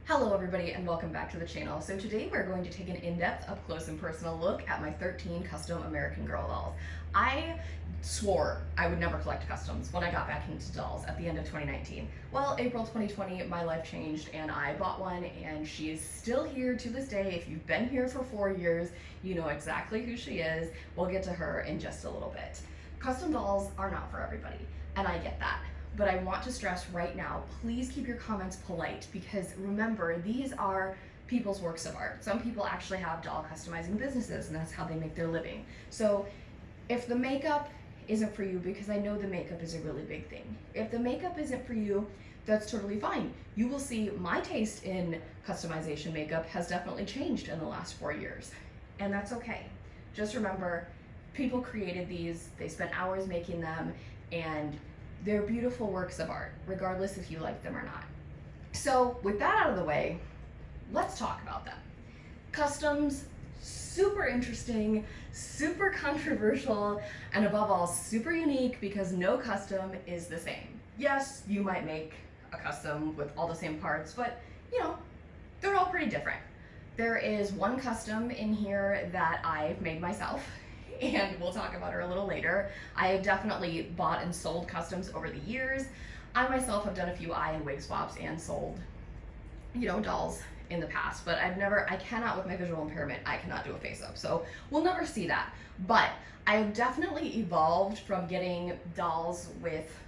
Hello everybody and welcome back to the channel. So today we're going to take an in-depth, up close and personal look at my 13 custom American Girl dolls. I swore I would never collect customs when I got back into dolls at the end of 2019. Well, April 2020, my life changed and I bought one and she is still here to this day. If you've been here for 4 years, you know exactly who she is. We'll get to her in just a little bit. Custom dolls are not for everybody, and I get that. But I want to stress right now, please keep your comments polite, because remember, these are people's works of art. Some people actually have doll customizing businesses and that's how they make their living. So if the makeup isn't for you, because I know the makeup is a really big thing. If the makeup isn't for you, that's totally fine. You will see my taste in customization makeup has definitely changed in the last 4 years, and that's okay. Just remember, people created these, they spent hours making them, and they're beautiful works of art, regardless if you like them or not. So with that out of the way, let's talk about them. Customs, super interesting, super controversial, and above all, super unique because no custom is the same. Yes, you might make a custom with all the same parts, but you know, they're all pretty different. There is one custom in here that I've made myself, and we'll talk about her a little later. I have definitely bought and sold customs over the years. I myself have done a few eye and wig swaps and sold, you know, dolls in the past, but I cannot with my visual impairment, I cannot do a face up, so we'll never see that. But I have definitely evolved from getting dolls with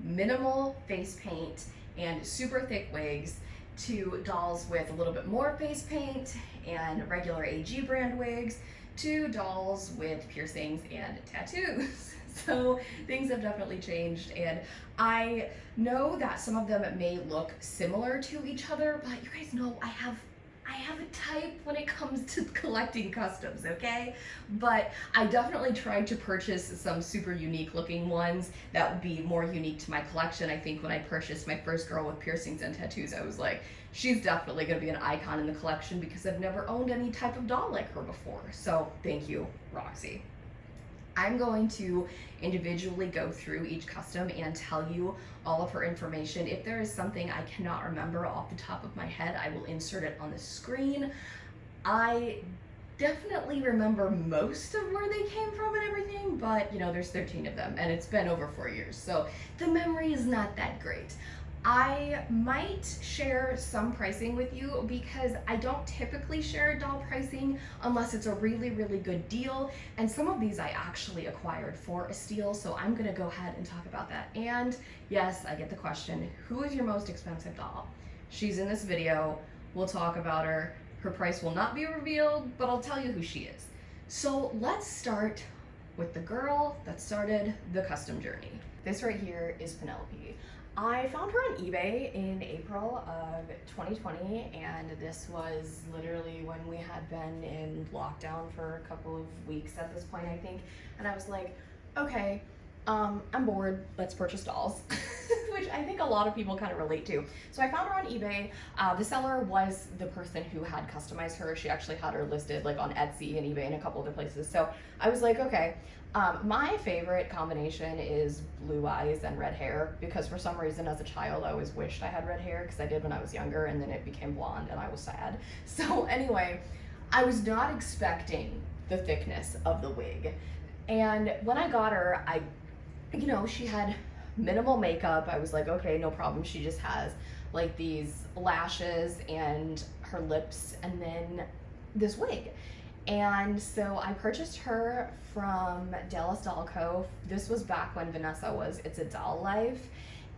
minimal face paint and super thick wigs to dolls with a little bit more face paint and regular AG brand wigs, to dolls with piercings and tattoos. So things have definitely changed, and I know that some of them may look similar to each other, but you guys know I have a type when it comes to collecting customs, okay? But I definitely tried to purchase some super unique looking ones that would be more unique to my collection. I think when I purchased my first girl with piercings and tattoos, I was like, she's definitely gonna be an icon in the collection because I've never owned any type of doll like her before. So thank you, Roxy. I'm going to individually go through each custom and tell you all of her information. If there is something I cannot remember off the top of my head, I will insert it on the screen. I definitely remember most of where they came from and everything, but you know, there's 13 of them and it's been over 4 years, so the memory is not that great. I might share some pricing with you because I don't typically share doll pricing unless it's a really, really good deal. And some of these I actually acquired for a steal, so I'm gonna go ahead and talk about that. And yes, I get the question, who is your most expensive doll? She's in this video, we'll talk about her. Her price will not be revealed, but I'll tell you who she is. So let's start with the girl that started the custom journey. This right here is Penelope. I found her on eBay in April of 2020, and this was literally when we had been in lockdown for a couple of weeks at this point, I think. And I was like, okay, I'm bored, let's purchase dolls, which I think a lot of people kind of relate to. So I found her on eBay. The seller was the person who had customized her. She actually had her listed like on Etsy and eBay and a couple other places. So I was like, okay. My favorite combination is blue eyes and red hair, because for some reason as a child I always wished I had red hair, because I did when I was younger, and then it became blonde and I was sad. So anyway, I was not expecting the thickness of the wig. And when I got her, you know, she had minimal makeup. I was like, okay, no problem. She just has like these lashes and her lips and then this wig. And so I purchased her from Dallas Doll Co. This was back when Vanessa was It's a Doll Life,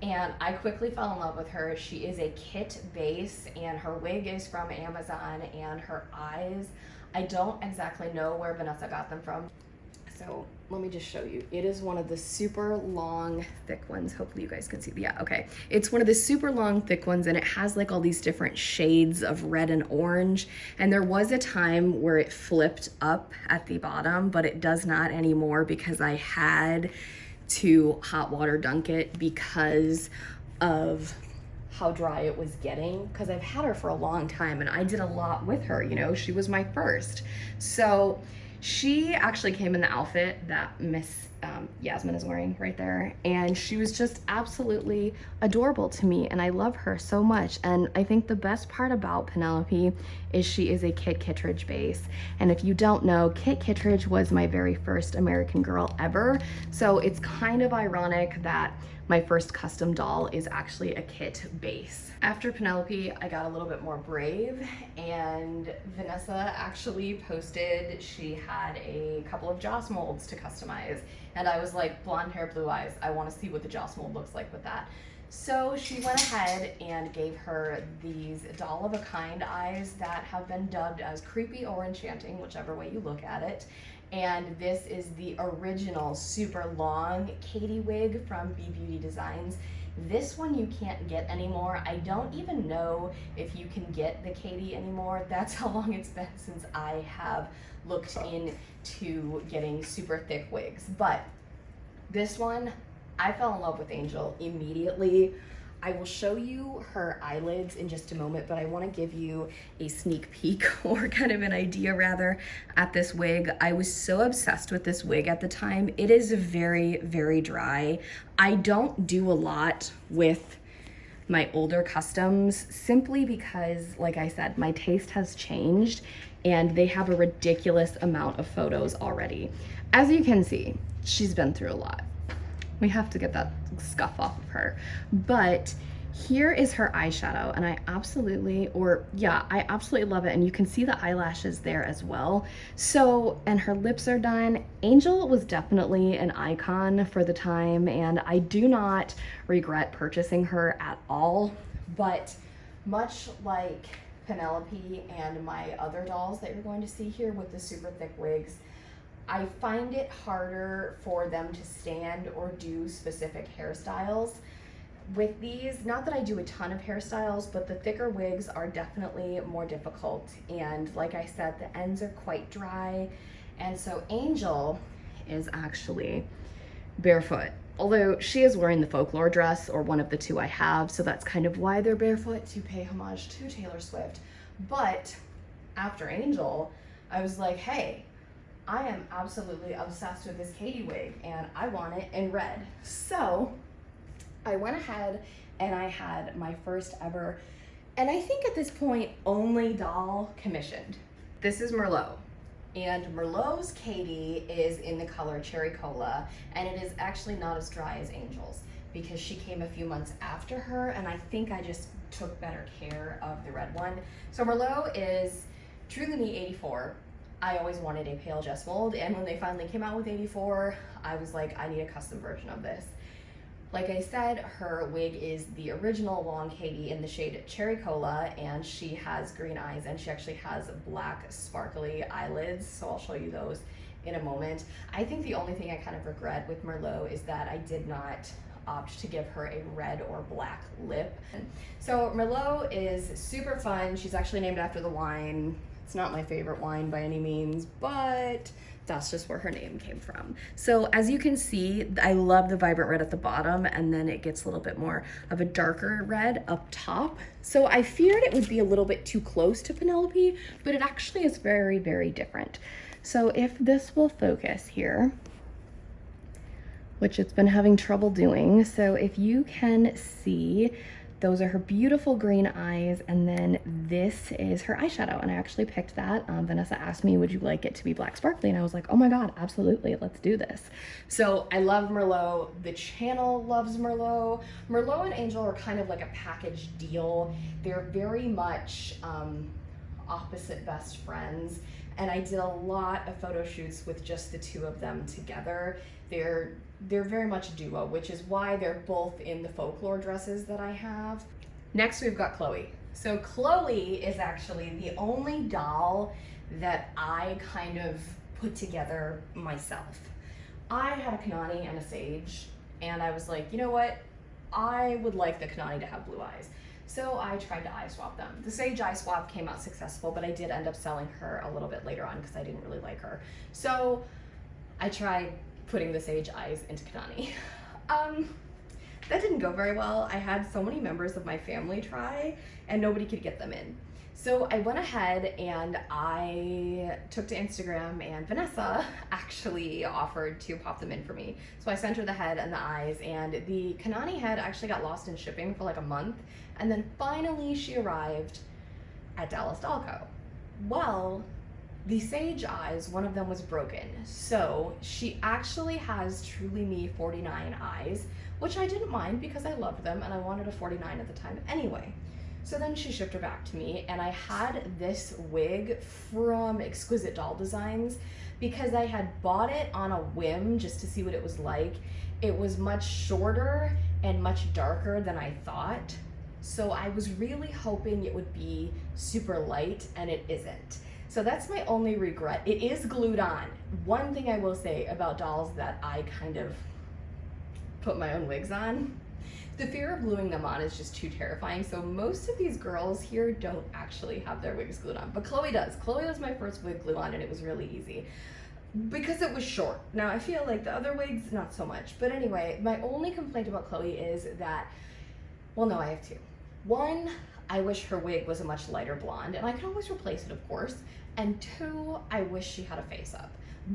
and I quickly fell in love with her. She is a kit base, and her wig is from Amazon, and her eyes, I don't exactly know where Vanessa got them from. So let me just show you. It is one of the super long, thick ones. Hopefully you guys can see. Yeah, okay. It's one of the super long, thick ones, and it has like all these different shades of red and orange. And there was a time where it flipped up at the bottom, but it does not anymore because I had to hot water dunk it because of how dry it was getting, because I've had her for a long time and I did a lot with her, you know, she was my first. So she actually came in the outfit that Miss Yasmin is wearing right there. And she was just absolutely adorable to me, and I love her so much. And I think the best part about Penelope is she is a Kit Kittredge base. And if you don't know, Kit Kittredge was my very first American Girl ever. So it's kind of ironic that my first custom doll is actually a Kit base. After Penelope, I got a little bit more brave, and Vanessa actually posted she had a couple of Joss molds to customize. And I was like, blonde hair, blue eyes, I wanna see what the Joss mold looks like with that. So she went ahead and gave her these doll of a kind eyes that have been dubbed as creepy or enchanting, whichever way you look at it. And this is the original super long Katie wig from B Beauty Designs. This one you can't get anymore. I don't even know if you can get the Katie anymore. That's how long it's been since I have looked into getting super thick wigs. But this one, I fell in love with Angel immediately. I will show you her eyelids in just a moment, but I want to give you a sneak peek, or kind of an idea rather, at this wig. I was so obsessed with this wig at the time. It is very, very dry. I don't do a lot with my older customs simply because, like I said, my taste has changed and they have a ridiculous amount of photos already. As you can see, she's been through a lot. We have to get that scuff off of her. But here is her eyeshadow, and I absolutely love it. And you can see the eyelashes there as well. So, and her lips are done. Angel was definitely an icon for the time, and I do not regret purchasing her at all. But much like Penelope and my other dolls that you're going to see here with the super thick wigs, I find it harder for them to stand or do specific hairstyles. With these, not that I do a ton of hairstyles, but the thicker wigs are definitely more difficult. And like I said, the ends are quite dry. And so Angel is actually barefoot. Although she is wearing the folklore dress, or one of the two I have, so that's kind of why they're barefoot, to pay homage to Taylor Swift. But after Angel, I was like, hey, I am absolutely obsessed with this Katie wig and I want it in red. So I went ahead and I had my first ever, and I think at this point, only doll commissioned. This is Merlo. And Merlot's Katie is in the color Cherry Cola, and it is actually not as dry as Angel's because she came a few months after her, and I think I just took better care of the red one. So Merlo is Truly Me 84. I always wanted a pale Jess mold, and when they finally came out with 84, I was like, I need a custom version of this. Like I said, her wig is the original long Katie in the shade Cherry Cola, and she has green eyes, and she actually has black sparkly eyelids, so I'll show you those in a moment. I think the only thing I kind of regret with Merlot is that I did not opt to give her a red or black lip. So Merlot is super fun. She's actually named after the wine. It's not my favorite wine by any means, but that's just where her name came from. So as you can see, I love the vibrant red at the bottom, and then it gets a little bit more of a darker red up top. So I feared it would be a little bit too close to Penelope, but it actually is very, very different. So if this will focus here, which it's been having trouble doing. So if you can see, those are her beautiful green eyes, and then this is her eyeshadow, and I actually picked that. Vanessa asked me, would you like it to be black sparkly? And I was like, oh my God, absolutely, let's do this. So I love Merlot. The channel loves Merlot. Merlot and Angel are kind of like a package deal. They're very much opposite best friends, and I did a lot of photo shoots with just the two of them together. They're very much a duo, which is why they're both in the folklore dresses that I have. Next, we've got Chloe. So Chloe is actually the only doll that I kind of put together myself. I had a Kanani and a Sage, and I was like, you know what? I would like the Kanani to have blue eyes. So I tried to eye swap them. The Sage eye swap came out successful, but I did end up selling her a little bit later on because I didn't really like her. So I tried putting the Sage eyes into Kanani. That didn't go very well. I had so many members of my family try, and nobody could get them in. So I went ahead and I took to Instagram, and Vanessa actually offered to pop them in for me. So I sent her the head and the eyes, and the Kanani head actually got lost in shipping for like a month, and then finally she arrived at Dallas Doll Co. Well, the sage eyes, one of them was broken. So she actually has Truly Me 49 eyes, which I didn't mind because I loved them and I wanted a 49 at the time anyway. So then she shipped her back to me, and I had this wig from Exquisite Doll Designs because I had bought it on a whim just to see what it was like. It was much shorter and much darker than I thought. So I was really hoping it would be super light, and it isn't. So that's my only regret. It is glued on. One thing I will say about dolls that I kind of put my own wigs on, the fear of gluing them on is just too terrifying. So most of these girls here don't actually have their wigs glued on, but Chloe does. Chloe was my first wig glue on, and it was really easy because it was short. Now I feel like the other wigs, not so much. But anyway, my only complaint about Chloe is that, well, no, I have two. One, I wish her wig was a much lighter blonde, and I can always replace it, of course. And two, I wish she had a face up.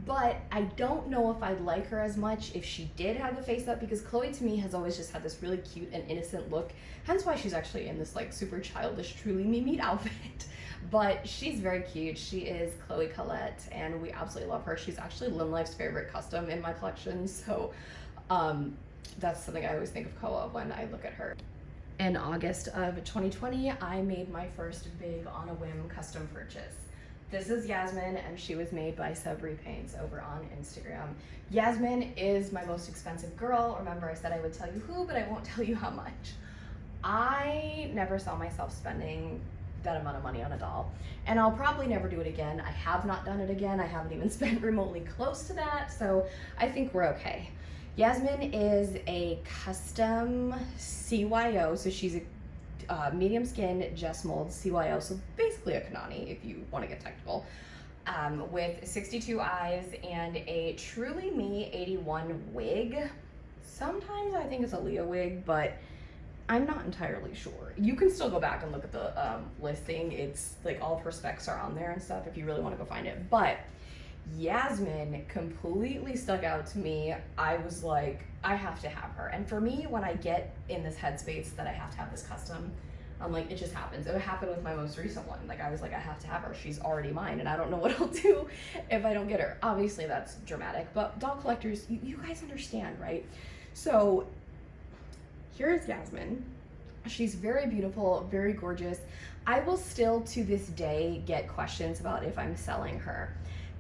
But I don't know if I'd like her as much if she did have the face up, because Chloe to me has always just had this really cute and innocent look, hence why she's actually in this like super childish Truly Me meat outfit. But she's very cute. She is Chloe Colette, and we absolutely love her. She's actually Lim Life's favorite custom in my collection, so that's something I always think of Koa when I look at her. In August of 2020, I made my first big on a whim custom purchase. This is Yasmin, and she was made by Sub Repaints over on Instagram. Yasmin is my most expensive girl. Remember, I said I would tell you who, but I won't tell you how much. I never saw myself spending that amount of money on a doll, and I'll probably never do it again. I have not done it again. I haven't even spent remotely close to that, so I think we're okay. Yasmin is a custom CYO, so she's a medium skin Jess mold CYO, so basically a Kanani if you want to get technical, with 62 eyes and a Truly Me 81 wig. Sometimes I think it's a Leah wig, but I'm not entirely sure. You can still go back and look at the listing. It's like all of her specs are on there and stuff if you really want to go find it. But Yasmin completely stuck out to me. I was like, I have to have her. And for me, when I get in this headspace that I have to have this custom, I'm like, it just happens. It happened with my most recent one. Like, I was like, I have to have her. She's already mine, and I don't know what I'll do if I don't get her. Obviously, that's dramatic, but doll collectors, you guys understand, right? So here's Yasmin. She's very beautiful, very gorgeous. I will still, to this day, get questions about if I'm selling her.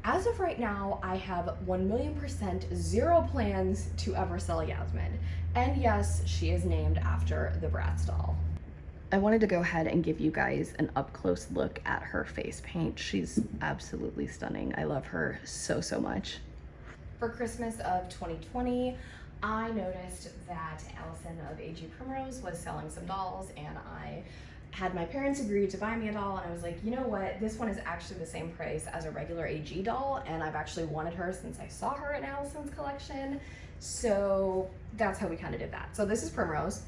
As of right now, I have 1,000,000% zero plans to ever sell Yasmin. And yes, she is named after the Bratz doll. I wanted to go ahead and give you guys an up-close look at her face paint. She's absolutely stunning. I love her so, so much. For Christmas of 2020, I noticed that Allison of AG Primrose was selling some dolls, and I had my parents agree to buy me a doll, and I was like, you know what, this one is actually the same price as a regular AG doll, and I've actually wanted her since I saw her in Allison's collection, so that's how we kind of did that. So this is Primrose,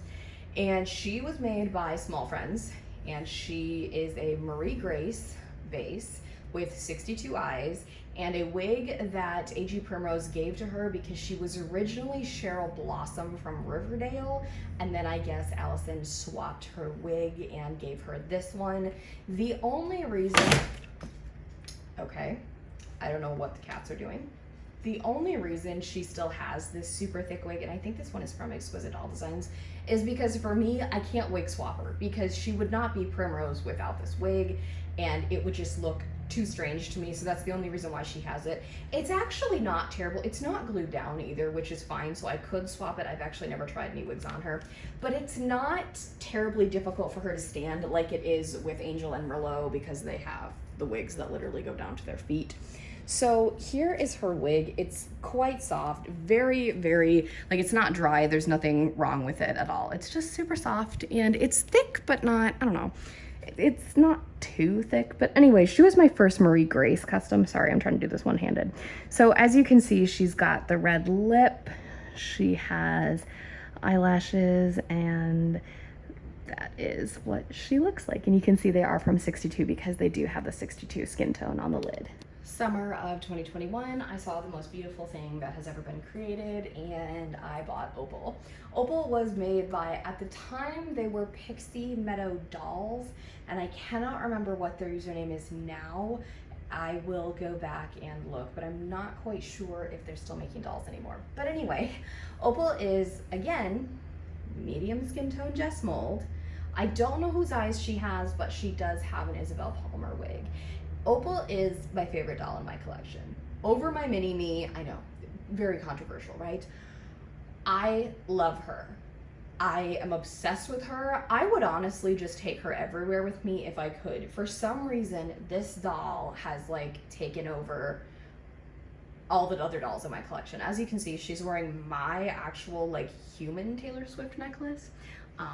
and she was made by Small Friends, and she is a Marie Grace base with 62 eyes, and a wig that AG Primrose gave to her because she was originally Cheryl Blossom from Riverdale, and then I guess Allison swapped her wig and gave her this one. The only reason, okay, I don't know what the cats are doing. The only reason she still has this super thick wig, and I think this one is from Exquisite Doll Designs, is because for me, I can't wig swap her because she would not be Primrose without this wig, and it would just look too strange to me, so that's the only reason why she has it. It's actually not terrible. It's not glued down either, which is fine, so I could swap it. I've actually never tried any wigs on her, but it's not terribly difficult for her to stand like it is with Angel and Merlo because they have the wigs that literally go down to their feet. So here is her wig. It's quite soft, very, very, like, it's not dry. There's nothing wrong with it at all. It's just super soft, and it's thick, but not, I don't know. It's not too thick, but anyway, she was my first Marie Grace custom. Sorry, I'm trying to do this one-handed. So as you can see, she's got the red lip. She has eyelashes and that is what she looks like. And you can see they are from 62 because they do have the 62 skin tone on the lid. Summer of 2021, I saw the most beautiful thing that has ever been created, and I bought Opal. Opal was made by, at the time, they were Pixie Meadow Dolls, and I cannot remember what their username is now. I will go back and look, but I'm not quite sure if they're still making dolls anymore. But anyway, Opal is, again, medium skin tone Jess mold. I don't know whose eyes she has, but she does have an Isabel Palmer wig. Opal is my favorite doll in my collection. Over my mini-me, I know, very controversial, right? I love her. I am obsessed with her. I would honestly just take her everywhere with me if I could. For some reason, this doll has like taken over all the other dolls in my collection. As you can see, she's wearing my actual like human Taylor Swift necklace.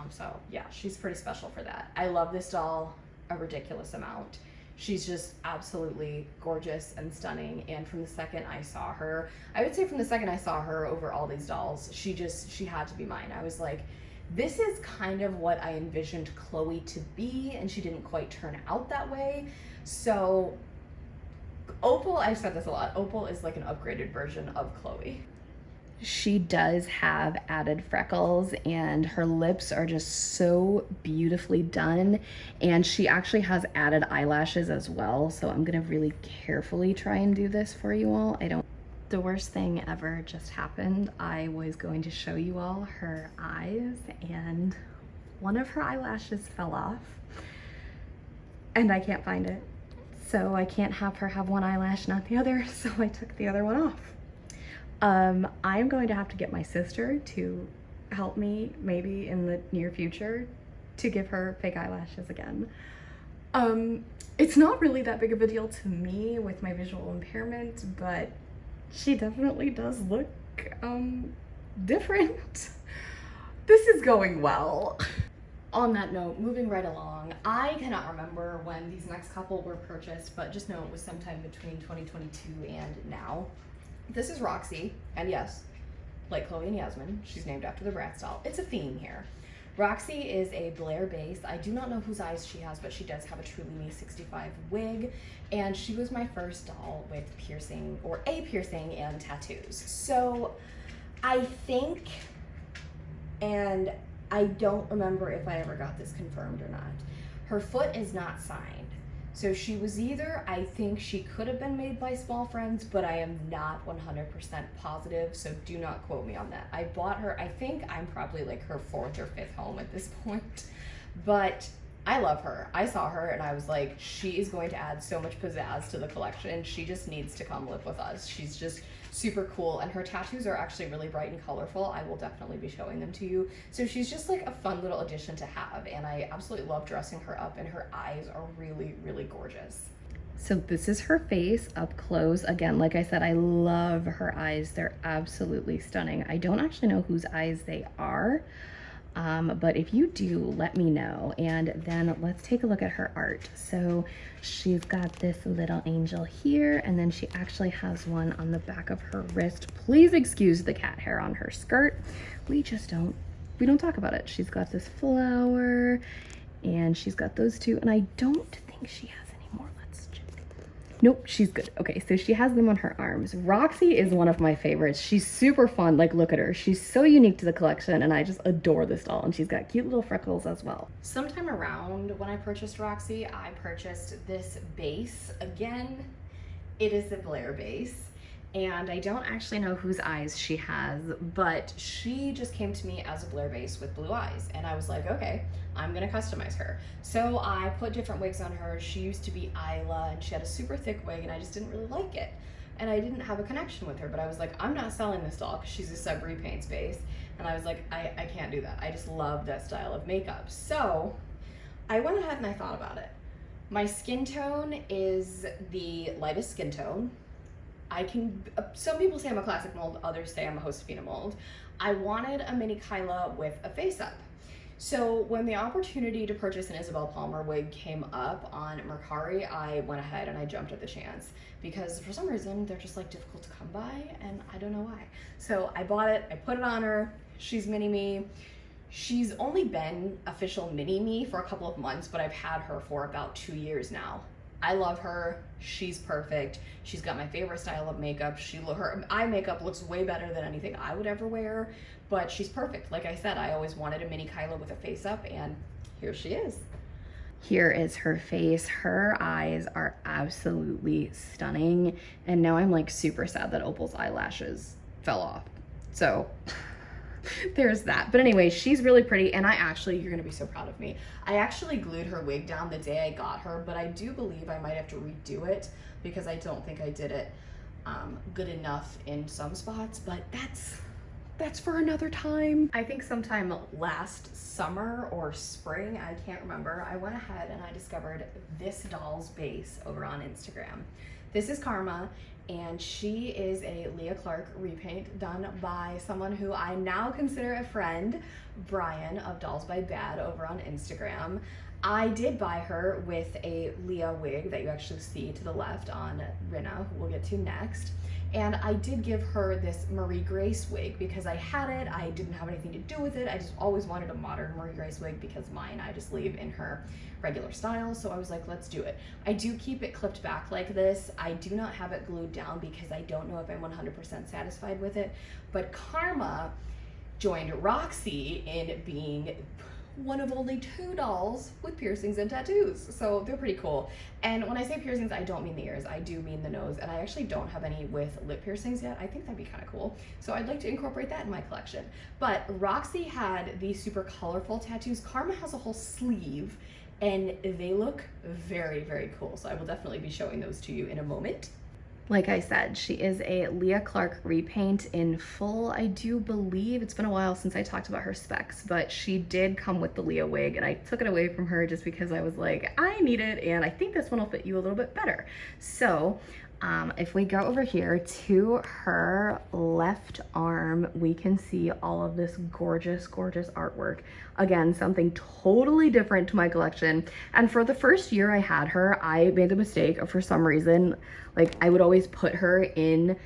So yeah, she's pretty special for that. I love this doll a ridiculous amount. She's just absolutely gorgeous and stunning. And from the second I saw her, I would say from the second I saw her over all these dolls, she had to be mine. I was like, this is kind of what I envisioned Chloe to be, and she didn't quite turn out that way. So Opal, I've said this a lot, Opal is like an upgraded version of Chloe. She does have added freckles, and her lips are just so beautifully done, and she actually has added eyelashes as well, so I'm gonna really carefully try and do this for you all. The worst thing ever just happened. I was going to show you all her eyes, and one of her eyelashes fell off, and I can't find it. So I can't have her have one eyelash, not the other, so I took the other one off. I'm going to have to get my sister to help me maybe in the near future to give her fake eyelashes again. It's not really that big of a deal to me with my visual impairment, but she definitely does look different. This is going well. On that note, moving right along, I cannot remember when these next couple were purchased, but just know it was sometime between 2022 and now. This is Roxy, and yes, like Chloe and Yasmin, she's named after the Bratz doll. It's a theme here. Roxy is a Blair base. I do not know whose eyes she has, but she does have a Truly Me 65 wig, and she was my first doll with piercing, or a piercing, and tattoos. So I think, and I don't remember if I ever got this confirmed or not, her foot is not signed. So she was either, I think she could have been made by Small Friends, but I am not 100% positive, so do not quote me on that. I bought her, I think I'm probably like her 4th or 5th home at this point, but I love her. I saw her and I was like, she is going to add so much pizzazz to the collection. She just needs to come live with us. She's just super cool, and her tattoos are actually really bright and colorful. I will definitely be showing them to you. So she's just like a fun little addition to have, and I absolutely love dressing her up, and her eyes are really, really gorgeous. So this is her face up close. Again, like I said, I love her eyes. They're absolutely stunning. I don't actually know whose eyes they are, but if you do, let me know. And then let's take a look at her art. So she's got this little angel here, and then she actually has one on the back of her wrist. Please excuse the cat hair on her skirt. We don't talk about it. She's got this flower, and she's got those two, and I don't think she has any more. Let's check. Nope, she's good. Okay, so she has them on her arms. Roxy is one of my favorites. She's super fun. Like, look at her. She's so unique to the collection, and I just adore this doll, and she's got cute little freckles as well. Sometime around when I purchased Roxy, I purchased this base. Again, it is the Blair base, and I don't actually know whose eyes she has, but she just came to me as a Blair base with blue eyes, and I was like, okay, I'm gonna customize her. So I put different wigs on her. She used to be Isla, and she had a super thick wig, and I just didn't really like it. And I didn't have a connection with her, but I was like, I'm not selling this doll because she's a sub repaint space. And I was like, I can't do that. I just love that style of makeup. So I went ahead and I thought about it. My skin tone is the lightest skin tone. Some people say I'm a classic mold, others say I'm a Josefina mold. I wanted a mini Kyla with a face up. So when the opportunity to purchase an Isabel Palmer wig came up on Mercari, I went ahead and I jumped at the chance, because for some reason they're just like difficult to come by, and I don't know why. So I bought it, I put it on her. She's mini me. She's only been official mini-me for a couple of months, but I've had her for about 2 years now. I love her. She's perfect. She's got my favorite style of makeup. Her eye makeup looks way better than anything I would ever wear, but she's perfect. Like I said, I always wanted a mini Kyla with a face up, and here she is. Here is her face. Her eyes are absolutely stunning. And now I'm like super sad that Opal's eyelashes fell off. So there's that. But anyway, she's really pretty, and you're gonna be so proud of me. I actually glued her wig down the day I got her, but I do believe I might have to redo it because I don't think I did it good enough in some spots, but that's for another time. I think sometime last summer or spring, I can't remember, I went ahead and I discovered this doll's base over on Instagram. This is Karma, and she is a Leah Clark repaint done by someone who I now consider a friend, Brian of Dolls by Bad over on Instagram. I did buy her with a Leah wig that you actually see to the left on Rena, who we'll get to next. And I did give her this Marie Grace wig because I had it. I didn't have anything to do with it. I just always wanted a modern Marie Grace wig because mine I just leave in her regular style. So I was like, let's do it. I do keep it clipped back like this. I do not have it glued down because I don't know if I'm 100% satisfied with it. But Karma joined Roxy in being one of only 2 dolls with piercings and tattoos. So they're pretty cool. And when I say piercings, I don't mean the ears, I do mean the nose. And I actually don't have any with lip piercings yet. I think that'd be kind of cool. So I'd like to incorporate that in my collection. But Roxy had these super colorful tattoos. Karma has a whole sleeve, and they look very, very cool. So I will definitely be showing those to you in a moment. Like I said, she is a Leah Clark repaint in full. I do believe it's been a while since I talked about her specs, but she did come with the Leah wig, and I took it away from her just because I was like, I need it, and I think this one will fit you a little bit better. So if we go over here to her left arm, we can see all of this gorgeous, gorgeous artwork. Again, something totally different to my collection. And for the first year I had her, I made the mistake of, for some reason, like I would always put her in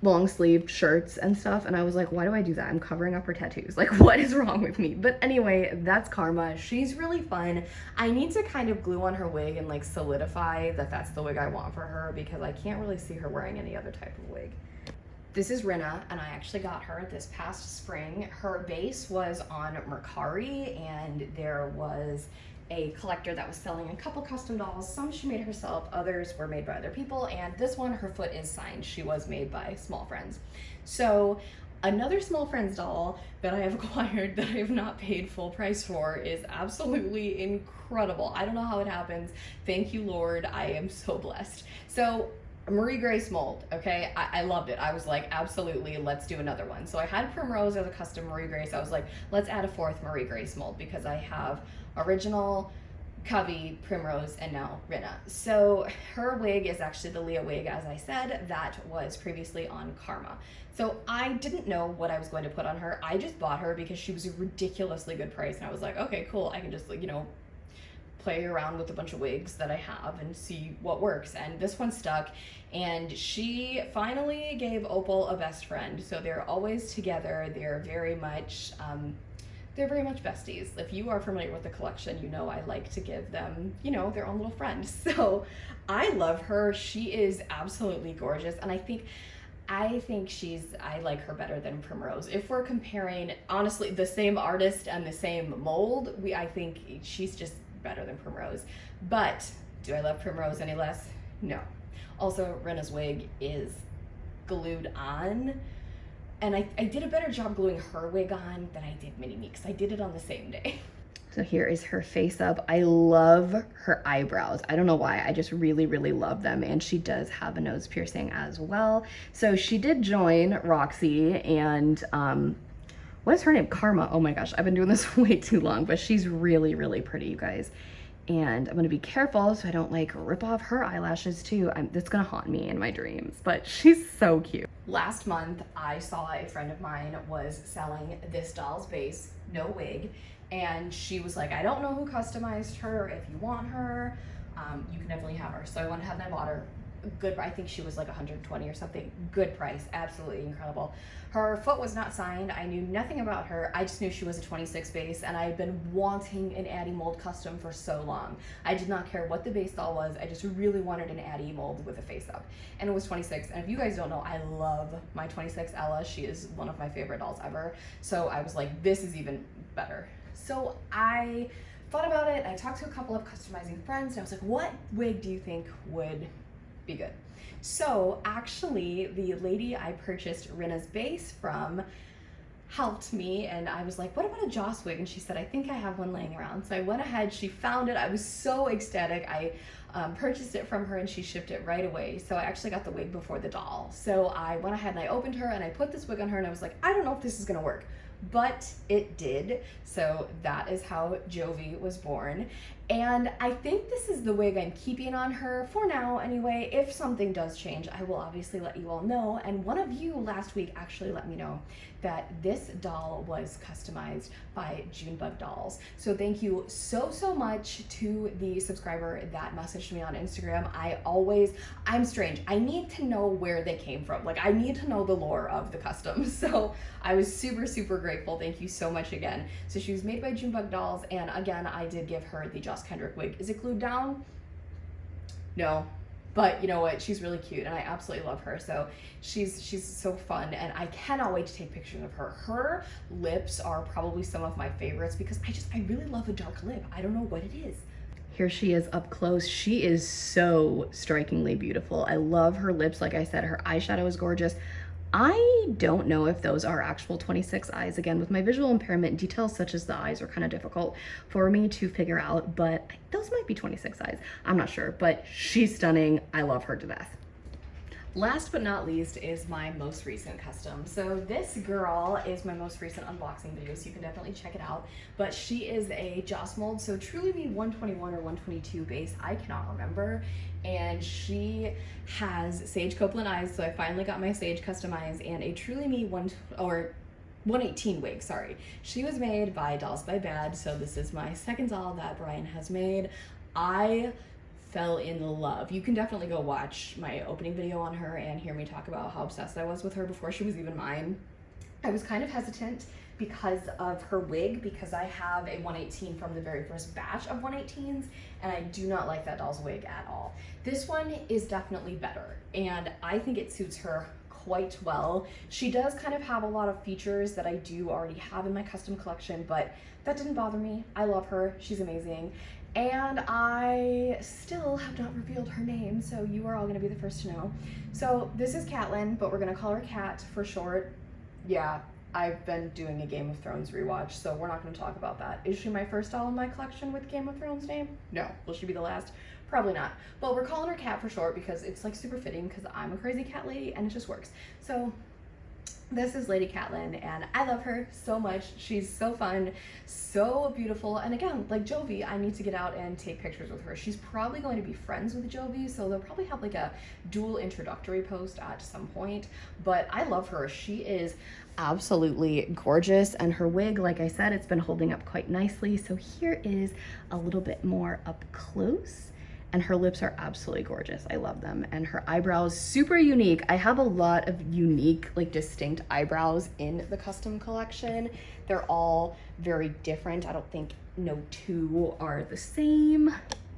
long sleeve shirts and stuff, and I was like, why do I do that? I'm covering up her tattoos. Like, what is wrong with me? But anyway, that's Karma. She's really fun. I need to kind of glue on her wig and like solidify that that's the wig I want for her, because I can't really see her wearing any other type of wig. This is Rena, and I actually got her this past spring. Her base was on Mercari, and there was a collector that was selling a couple custom dolls. Some she made herself, others were made by other people, and this one, her foot is signed. She was made by Small Friends. So another Small Friends doll that I have acquired that I have not paid full price for is absolutely incredible. I don't know how it happens. Thank you, Lord. I am so blessed. So Marie Grace mold, okay? I loved it. I was like, absolutely, let's do another one. So I had Primrose as a custom Marie Grace. I was like, let's add a 4th Marie Grace mold because I have original, Covey, Primrose, and now Rena. So her wig is actually the Leah wig, as I said, that was previously on Karma. So I didn't know what I was going to put on her. I just bought her because she was a ridiculously good price, and I was like, okay, cool, I can just, you know, play around with a bunch of wigs that I have and see what works. And this one stuck, and she finally gave Opal a best friend. So they're always together. They're very much besties. If you are familiar with the collection, you know I like to give them, you know, their own little friend. So I love her. She is absolutely gorgeous, and I think I like her better than Primrose. If we're comparing, honestly, the same artist and the same mold, I think she's just better than Primrose. But do I love Primrose any less? No. Also, Rena's wig is glued on, and I did a better job gluing her wig on than I did Mini-Me, because I did it on the same day. So here is her face up. I love her eyebrows. I don't know why, I just really, really love them. And she does have a nose piercing as well. So she did join Roxy, and what is her name? Karma. Oh my gosh, I've been doing this way too long, but she's really, really pretty, you guys. And I'm gonna be careful so I don't like rip off her eyelashes too. That's gonna haunt me in my dreams, but she's so cute. Last month, I saw a friend of mine was selling this doll's base, no wig, and she was like, I don't know who customized her. If you want her, you can definitely have her. So I went ahead and I bought her. good. I think she was like 120 or something. Good price, absolutely incredible. Her foot was not signed. I knew nothing about her. I just knew she was a 26 base, and I had been wanting an Addy mold custom for so long. I did not care what the base doll was. I just really wanted an Addy mold with a face up, and it was 26. And if you guys don't know, I love my 26 Ella. She is one of my favorite dolls ever. So I was like, this is even better. So I thought about it. I talked to a couple of customizing friends, and I was like, what wig do you think would be good? So actually, the lady I purchased Rena's base from helped me, and I was like, what about a Joss wig? And she said, I think I have one laying around. So I went ahead, she found it. I was so ecstatic. I purchased it from her, and she shipped it right away. So I actually got the wig before the doll. So I went ahead and I opened her and I put this wig on her, and I was like, I don't know if this is gonna work, but it did. So that is how Jovi was born. And I think this is the wig I'm keeping on her for now anyway. If something does change, I will obviously let you all know. And one of you last week actually let me know that this doll was customized by Junebug Dolls. So thank you so much to the subscriber that messaged me on Instagram. I'm strange. I need to know where they came from. Like, I need to know the lore of the custom. So I was super grateful. Thank you so much again. So she was made by Junebug Dolls, and again, I did give her the Joss Kendrick wig. Is it glued down? No. But you know what, she's really cute, and I absolutely love her. So she's so fun, and I cannot wait to take pictures of her. Her lips are probably some of my favorites because I really love a dark lip. I don't know what it is. Here she is up close. She is so strikingly beautiful. I love her lips. Like I said, her eyeshadow is gorgeous. I don't know if those are actual 26 eyes. Again, with my visual impairment, details such as the eyes are kind of difficult for me to figure out, but those might be 26 eyes. I'm not sure, but she's stunning. I love her to death. Last but not least is my most recent custom. So this girl is my most recent unboxing video, so you can definitely check it out. But she is a Joss mold, so Truly Me 121 or 122 base, I cannot remember. And she has Sage Copeland eyes, so I finally got my Sage customized, and a Truly Me 118 wig, sorry. She was made by Dolls by Bad, so this is my second doll that Brian has made. I fell in love. You can definitely go watch my opening video on her and hear me talk about how obsessed I was with her before she was even mine. I was kind of hesitant because of her wig, because I have a 118 from the very first batch of 118s, and I do not like that doll's wig at all. This one is definitely better, and I think it suits her quite well. She does kind of have a lot of features that I do already have in my custom collection, but that didn't bother me. I love her. She's amazing. And I still have not revealed her name, so you are all gonna be the first to know. So this is Catelyn, but we're gonna call her Cat for short. Yeah, I've been doing a Game of Thrones rewatch, so we're not gonna talk about that. Is she my first doll in my collection with Game of Thrones name? No. Will she be the last? Probably not. But we're calling her Cat for short because it's like super fitting, because I'm a crazy cat lady and it just works. So this is Lady Catelyn, and I love her so much. She's so fun, so beautiful, and again, like Jovi, I need to get out and take pictures with her. She's probably going to be friends with Jovi, so they'll probably have like a dual introductory post at some point, but I love her. She is absolutely gorgeous, and her wig, like I said, it's been holding up quite nicely. So here is a little bit more up close. And her lips are absolutely gorgeous. I love them. And her eyebrows, super unique. I have a lot of unique, like distinct eyebrows in the custom collection. They're all very different. I don't think no two are the same.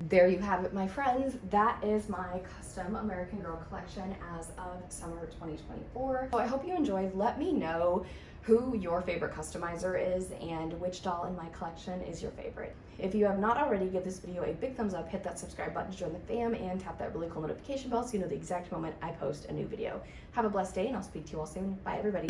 There you have it, my friends. That is my custom American Girl collection as of summer 2024. So I hope you enjoyed. Let me know who your favorite customizer is and which doll in my collection is your favorite. If you have not already, give this video a big thumbs up, hit that subscribe button to join the fam, and tap that really cool notification bell so you know the exact moment I post a new video. Have a blessed day, and I'll speak to you all soon. Bye, everybody.